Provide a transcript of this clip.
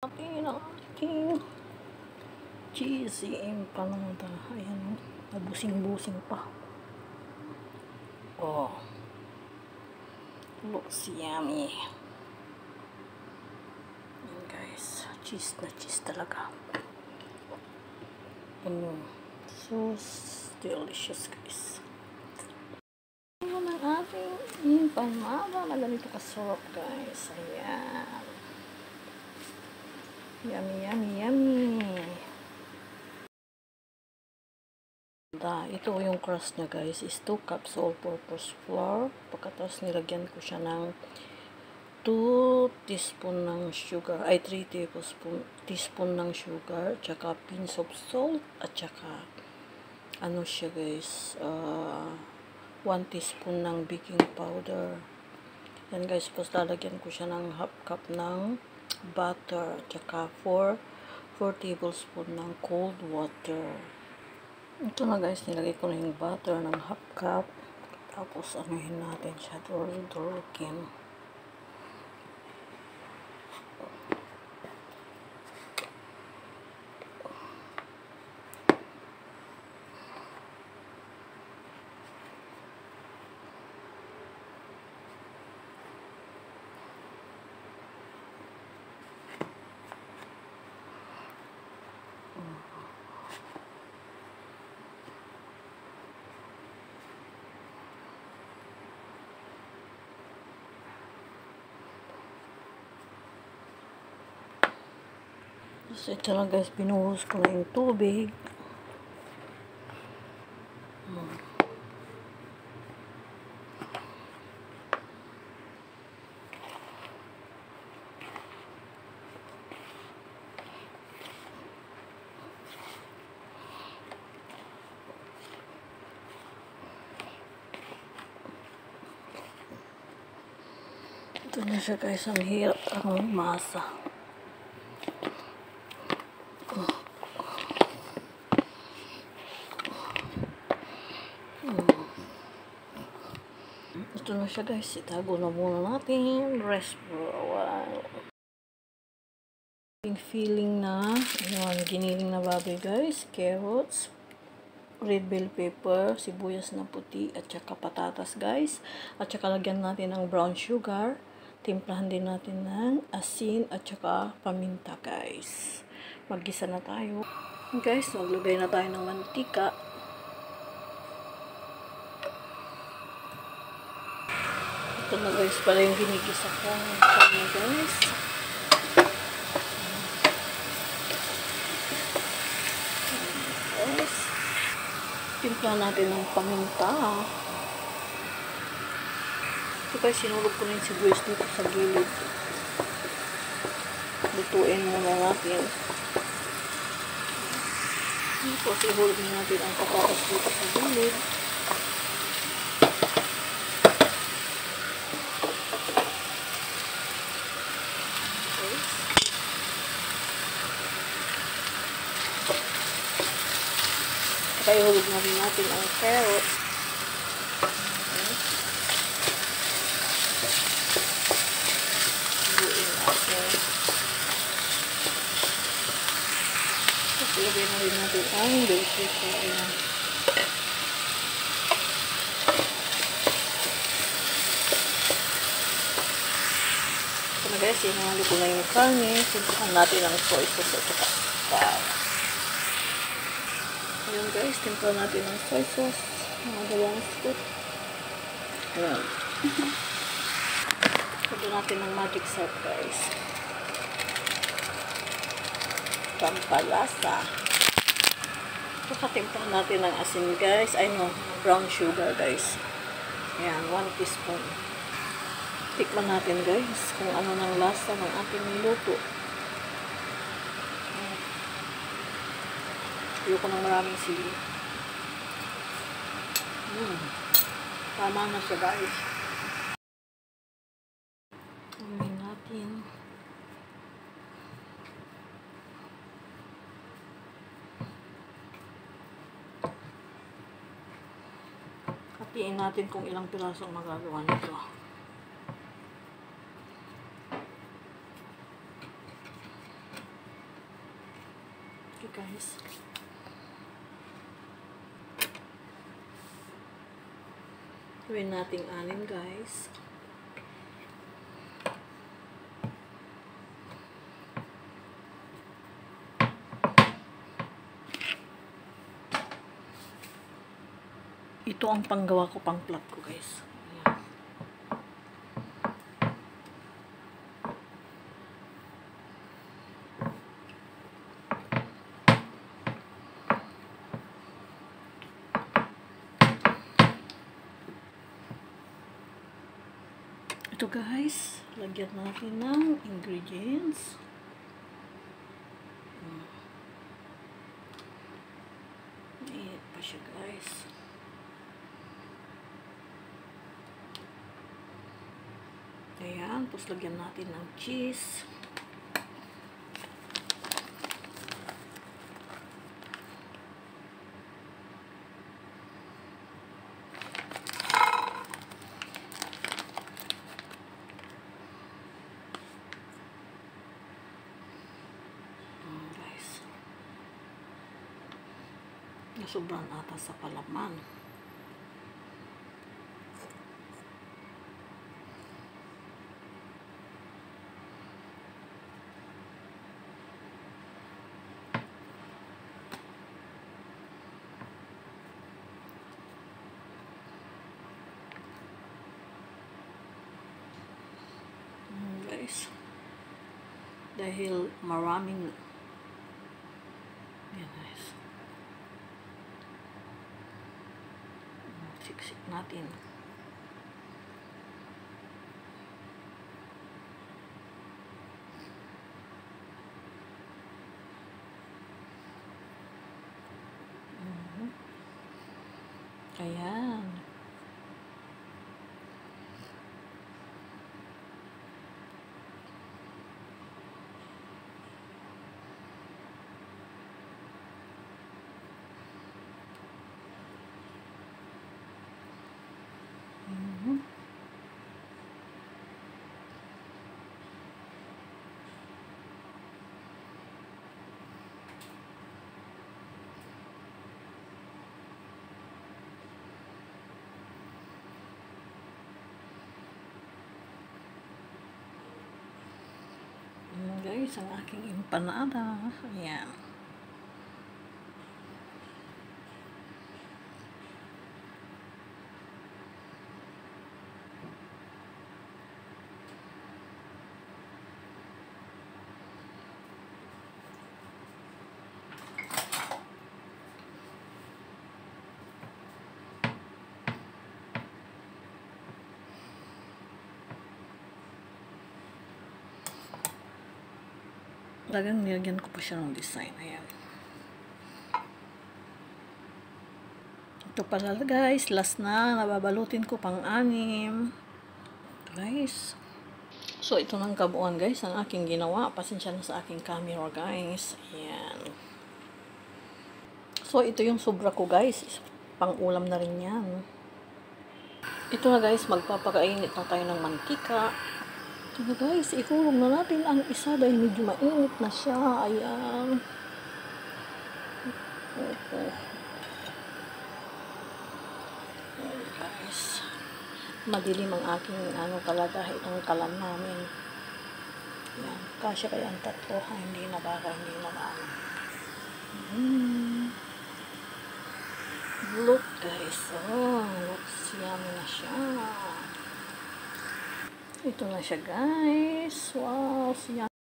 Natin ang ating cheesy empanada. Ayan, nabusing-busing pa. Oh, looks yummy. Ayan guys, cheese na cheese talaga. So delicious guys. Ayan ang ating empanada na ganito kasarap guys. Ayan. Yummy, yummy, yummy. Ito yung crust niya guys is 2 cups all-purpose flour. Pagkatapos nilagyan ko siya ng 2 teaspoon ng sugar, ay 3 teaspoon ng sugar, tsaka pinch of salt, at tsaka ano siya guys, 1 teaspoon ng baking powder. Yan guys, tapos lalagyan ko siya ng half cup ng butter, tsaka 4 tablespoon ng cold water. Ito na guys, nilagay ko na yung butter ng half cup. Tapos anuhin natin siya, durugin. So, ito na guys, binuhos ko na yung tubig. Ito na siya guys, ang hirap ang masa. Ito na siya guys, itago na muna natin, rest for a while. Feeling na, yun, giniling na baboy guys, carrots, red bell pepper, sibuyas na puti, at saka patatas guys. At saka lagyan natin ng brown sugar, timplahan din natin ng asin, at saka paminta guys. Maggisa na tayo. Guys, maglagay na tayo ng mantika. Ito na guys, pala yung ginigisa ko guys. Guys, timpla natin ng paminta. Ito guys, sinulog ko na yung sibuyas dito sa gilid. Lutuin muna natin. Tapos ihulog na natin ang patatas dito sa gilid. Kaya hulog na rin natin ang carrots. Buuin natin. Tapos ilagay na rin natin ang bell pepper. Ayan. Ito na guys, hinahalo ko na yung karne. Simpuhan natin ang soy sauce at saka wow. Ayan guys, timpla natin ng soy sauce, mga 2 scoop. Ayan. Ito natin ng magic sarap guys. Pampalasa. Saka timpla natin ng asin guys. Ay no, brown sugar guys. Ayan, 1 teaspoon. Tikman natin guys kung ano ng lasa ng ating niluto. Ayoko ng maraming sili. Tama na siya guys. Amin natin. Hatiin natin kung ilang piraso ang magagawa nito. guys. Gawin nating 6 guys. Ito ang panggawa ko pang plot ko guys. Ayan. Ito guys, lagyan natin ng ingredients. Iit pa siya guys. Ayan, tapos lagyan natin ng cheese. Guys. Nasobrahan ata sa palaman. Guys, dahil maraming yan guys, siksik natin. Ayan. Guys, ang aking empanada. Ayan. Talagang nilagyan ko pa siya ng design. Ayan. Ito pala guys, last na. Nababalutin ko pang 6. Guys. So, ito ng kabuuan guys, ang aking ginawa. Pasensya na sa aking camera guys. Ayan. So, ito yung sobra ko guys. Pang ulam na rin yan. Ito na guys, magpapakainit na tayo ng mantika. Ito guys, ikulong na natin ang isa dahil medyo mainit na siya. Ayan. Okay. Ayan guys. Madilim ang aking talaga itong kalan namin. Ayan. Kasya kaya ang 3. Hindi na baka, hindi na baka. Look guys. Oh, looks yummy na siya. Ito na siya guys. Wow, siya.